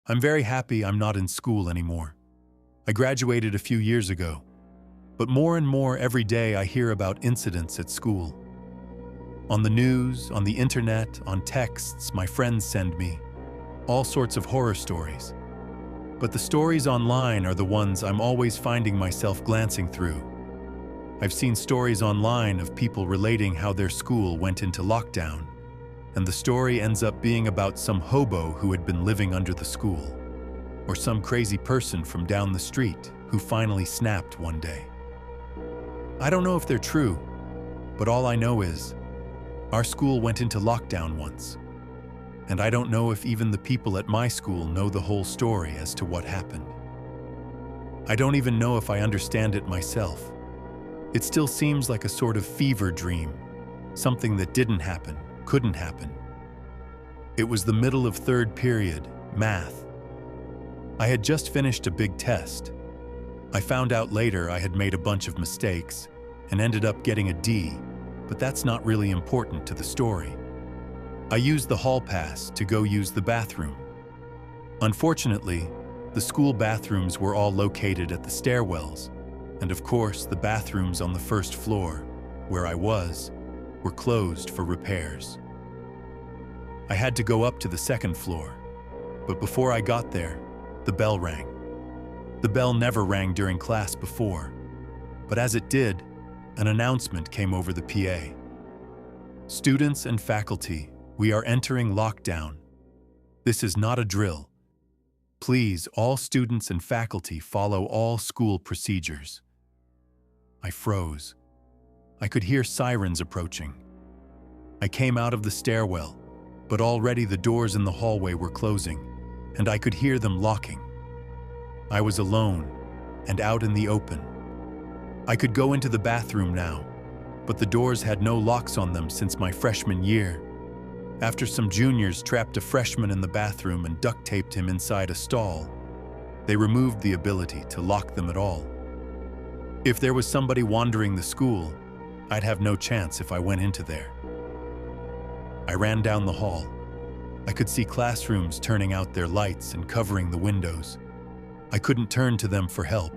I'm very happy I'm not in school anymore. I graduated a few years ago, but more and more every day I hear about incidents at school. On the news, on the internet, on texts my friends send me, all sorts of horror stories. But the stories online are the ones I'm always finding myself glancing through. I've seen stories online of people relating how their school went into lockdown, and the story ends up being about some hobo who had been living under the school, or some crazy person from down the street who finally snapped one day. I don't know if they're true, but all I know is our school went into lockdown once, and I don't know if even the people at my school know the whole story as to what happened. I don't even know if I understand it myself. It still seems like a sort of fever dream, something that didn't happen, couldn't happen. It was the middle of third period, math. I had just finished a big test. I found out later I had made a bunch of mistakes and ended up getting a D, but that's not really important to the story. I used the hall pass to go use the bathroom. Unfortunately, the school bathrooms were all located at the stairwells, and of course the bathrooms on the first floor, where I was, were closed for repairs. I had to go up to the second floor, but before I got there, the bell rang. The bell never rang during class before, but as it did, an announcement came over the PA. Students and faculty, we are entering lockdown. This is not a drill. Please, all students and faculty follow all school procedures. I froze. I could hear sirens approaching. I came out of the stairwell, but already the doors in the hallway were closing, and I could hear them locking. I was alone and out in the open. I could go into the bathroom now, but the doors had no locks on them since my freshman year. After some juniors trapped a freshman in the bathroom and duct taped him inside a stall, they removed the ability to lock them at all. If there was somebody wandering the school, I'd have no chance if I went into there. I ran down the hall. I could see classrooms turning out their lights and covering the windows. I couldn't turn to them for help.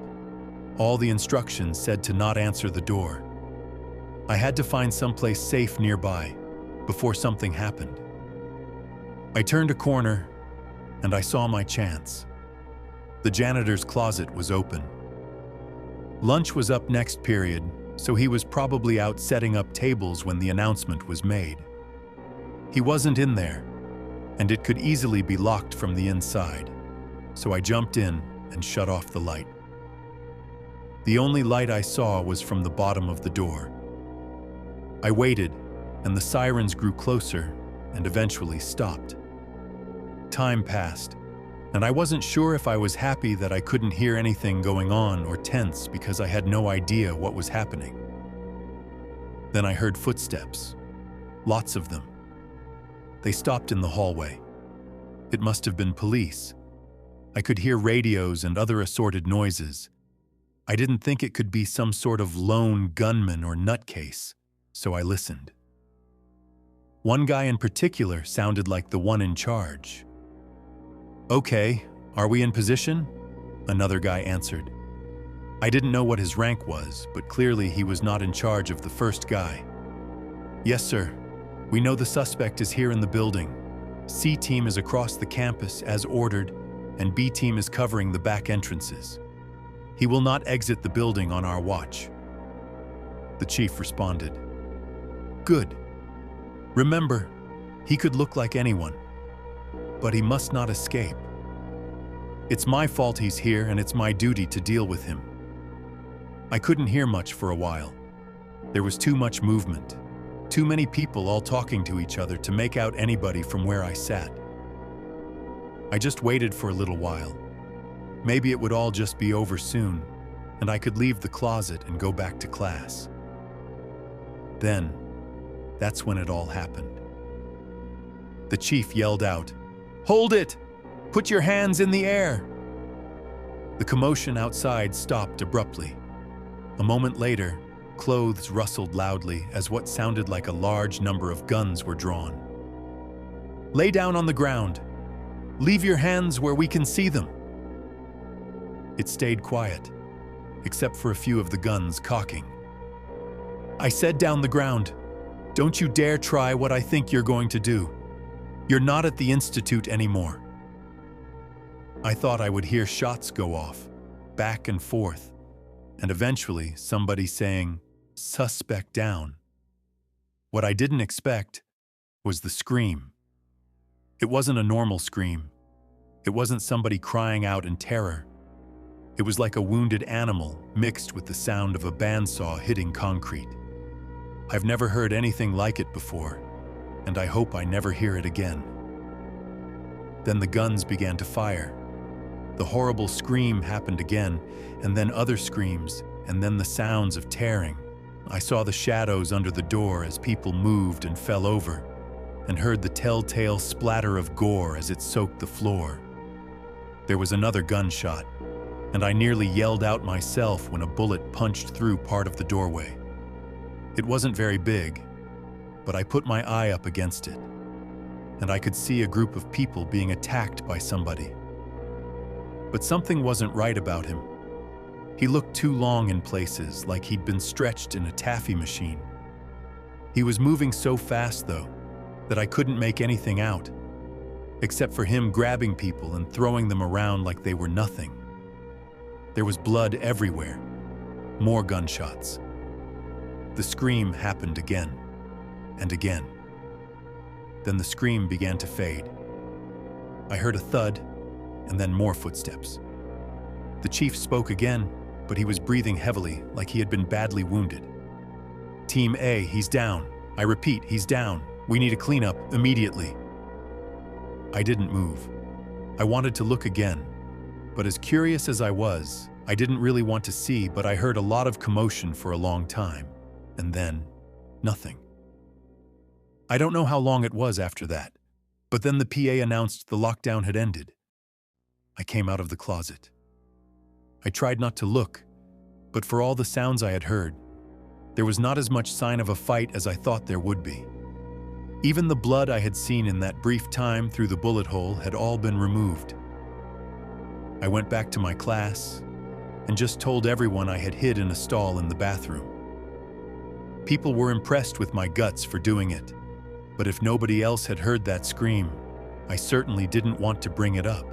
All the instructions said to not answer the door. I had to find someplace safe nearby before something happened. I turned a corner and I saw my chance. The janitor's closet was open. Lunch was up next period, so he was probably out setting up tables when the announcement was made. He wasn't in there, and it could easily be locked from the inside, so I jumped in and shut off the light. The only light I saw was from the bottom of the door. I waited, and the sirens grew closer and eventually stopped. Time passed, and I wasn't sure if I was happy that I couldn't hear anything going on or tense because I had no idea what was happening. Then I heard footsteps, lots of them. They stopped in the hallway. It must have been police. I could hear radios and other assorted noises. I didn't think it could be some sort of lone gunman or nutcase, so I listened. One guy in particular sounded like the one in charge. "Okay, are we in position?" Another guy answered. I didn't know what his rank was, but clearly he was not in charge of the first guy. "Yes, sir. We know the suspect is here in the building. C team is across the campus as ordered, and B team is covering the back entrances. He will not exit the building on our watch." The chief responded. "Good. Remember, he could look like anyone, but he must not escape. It's my fault he's here, and it's my duty to deal with him." I couldn't hear much for a while. There was too much movement, too many people all talking to each other to make out anybody from where I sat. I just waited for a little while. Maybe it would all just be over soon, and I could leave the closet and go back to class. Then, that's when it all happened. The chief yelled out, "Hold it! Put your hands in the air!" The commotion outside stopped abruptly. A moment later, clothes rustled loudly as what sounded like a large number of guns were drawn. "Lay down on the ground. Leave your hands where we can see them." It stayed quiet, except for a few of the guns cocking. I said down the ground, "Don't you dare try what I think you're going to do. You're not at the institute anymore." I thought I would hear shots go off, back and forth, and eventually somebody saying, "Suspect down." What I didn't expect was the scream. It wasn't a normal scream. It wasn't somebody crying out in terror. It was like a wounded animal mixed with the sound of a bandsaw hitting concrete. I've never heard anything like it before, and I hope I never hear it again. Then the guns began to fire. The horrible scream happened again, and then other screams, and then the sounds of tearing. I saw the shadows under the door as people moved and fell over, and heard the telltale splatter of gore as it soaked the floor. There was another gunshot, and I nearly yelled out myself when a bullet punched through part of the doorway. It wasn't very big, but I put my eye up against it, and I could see a group of people being attacked by somebody. But something wasn't right about him. He looked too long in places, like he'd been stretched in a taffy machine. He was moving so fast, though, that I couldn't make anything out, except for him grabbing people and throwing them around like they were nothing. There was blood everywhere, more gunshots. The scream happened again and again. Then the scream began to fade. I heard a thud, and then more footsteps. The chief spoke again, but he was breathing heavily, like he had been badly wounded. "Team A, he's down. I repeat, he's down. We need a cleanup immediately." I didn't move. I wanted to look again, but as curious as I was, I didn't really want to see, but I heard a lot of commotion for a long time, and then nothing. I don't know how long it was after that, but then the PA announced the lockdown had ended. I came out of the closet. I tried not to look, but for all the sounds I had heard, there was not as much sign of a fight as I thought there would be. Even the blood I had seen in that brief time through the bullet hole had all been removed. I went back to my class and just told everyone I had hid in a stall in the bathroom. People were impressed with my guts for doing it, but if nobody else had heard that scream, I certainly didn't want to bring it up.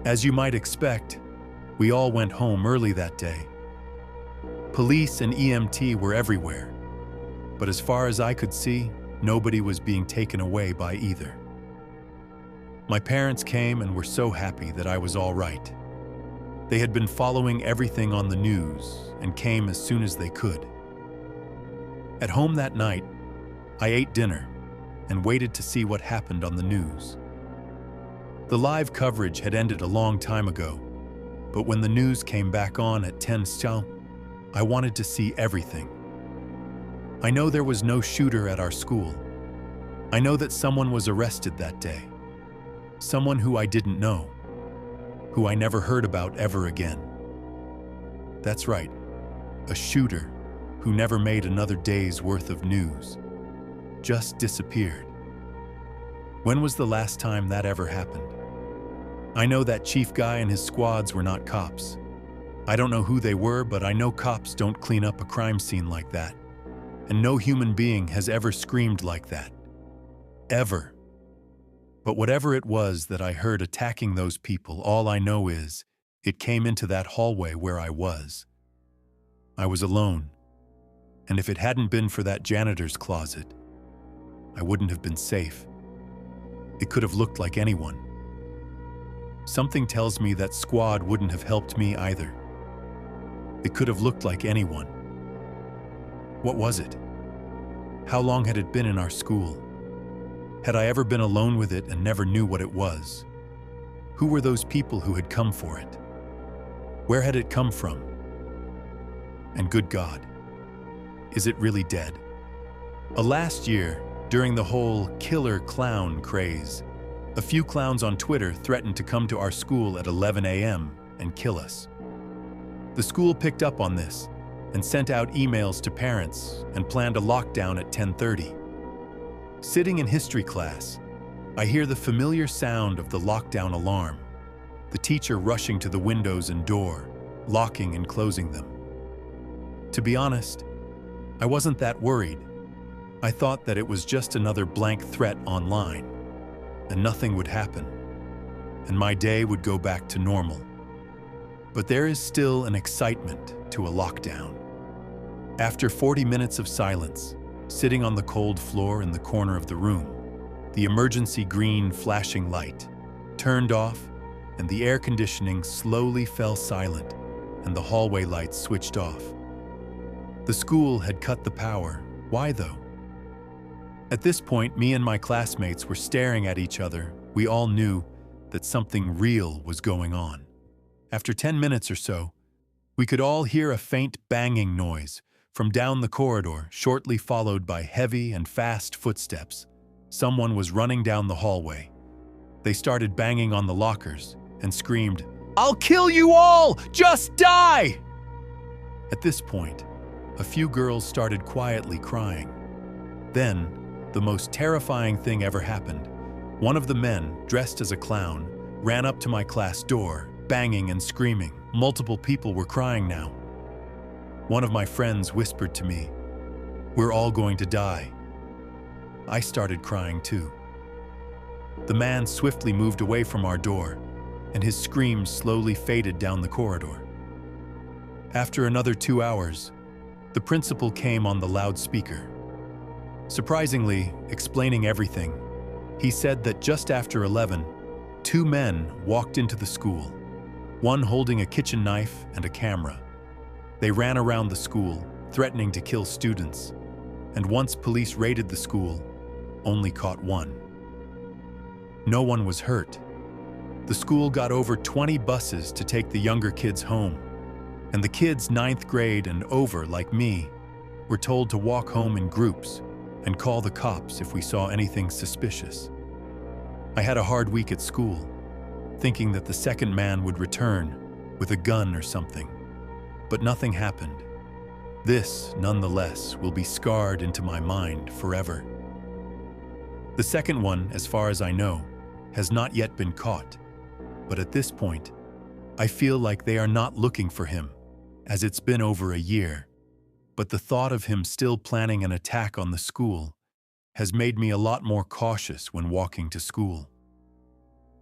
As you might expect, we all went home early that day. Police and EMT were everywhere, but as far as I could see, nobody was being taken away by either. My parents came and were so happy that I was all right. They had been following everything on the news and came as soon as they could. At home that night, I ate dinner and waited to see what happened on the news. The live coverage had ended a long time ago, but when the news came back on at 10 st, I wanted to see everything. I know there was no shooter at our school. I know that someone was arrested that day. Someone who I didn't know, who I never heard about ever again. That's right, a shooter who never made another day's worth of news. Just disappeared. When was the last time that ever happened? I know that chief guy and his squads were not cops. I don't know who they were, but I know cops don't clean up a crime scene like that. And no human being has ever screamed like that. Ever. But whatever it was that I heard attacking those people, all I know is it came into that hallway where I was. I was alone. And if it hadn't been for that janitor's closet, I wouldn't have been safe. It could have looked like anyone. Something tells me that squad wouldn't have helped me either. It could have looked like anyone. What was it? How long had it been in our school? Had I ever been alone with it and never knew what it was? Who were those people who had come for it? Where had it come from? And good God, is it really dead? Last year, during the whole killer clown craze, a few clowns on Twitter threatened to come to our school at 11 a.m. and kill us. The school picked up on this and sent out emails to parents and planned a lockdown at 10:30. Sitting in history class, I hear the familiar sound of the lockdown alarm, the teacher rushing to the windows and door, locking and closing them. To be honest, I wasn't that worried. I thought that it was just another blank threat online, and nothing would happen, and my day would go back to normal. But there is still an excitement to a lockdown. After 40 minutes of silence, sitting on the cold floor in the corner of the room, the emergency green flashing light turned off and the air conditioning slowly fell silent and the hallway lights switched off. The school had cut the power. Why though? At this point, me and my classmates were staring at each other. We all knew that something real was going on. After 10 minutes or so, we could all hear a faint banging noise from down the corridor, shortly followed by heavy and fast footsteps. Someone was running down the hallway. They started banging on the lockers and screamed, "I'll kill you all! Just die!" At this point, a few girls started quietly crying. Then, the most terrifying thing ever happened. One of the men, dressed as a clown, ran up to my class door, banging and screaming. Multiple people were crying now. One of my friends whispered to me, "We're all going to die." I started crying too. The man swiftly moved away from our door, and his screams slowly faded down the corridor. After another 2 hours, the principal came on the loudspeaker. Surprisingly, explaining everything, he said that just after 11, 2 men walked into the school, one holding a kitchen knife and a camera. They ran around the school, threatening to kill students, and once police raided the school, only caught one. No one was hurt. The school got over 20 buses to take the younger kids home, and the kids 9th grade and over, like me, were told to walk home in groups and call the cops if we saw anything suspicious. I had a hard week at school, thinking that the second man would return with a gun or something, but nothing happened. This, nonetheless, will be scarred into my mind forever. The second one, as far as I know, has not yet been caught, but at this point, I feel like they are not looking for him, as it's been over a year. But the thought of him still planning an attack on the school has made me a lot more cautious when walking to school.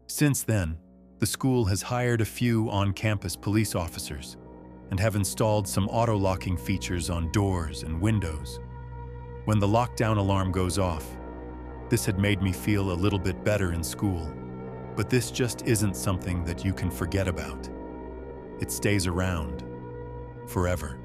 Since then, the school has hired a few on-campus police officers and have installed some auto-locking features on doors and windows. When the lockdown alarm goes off, this had made me feel a little bit better in school, but this just isn't something that you can forget about. It stays around forever.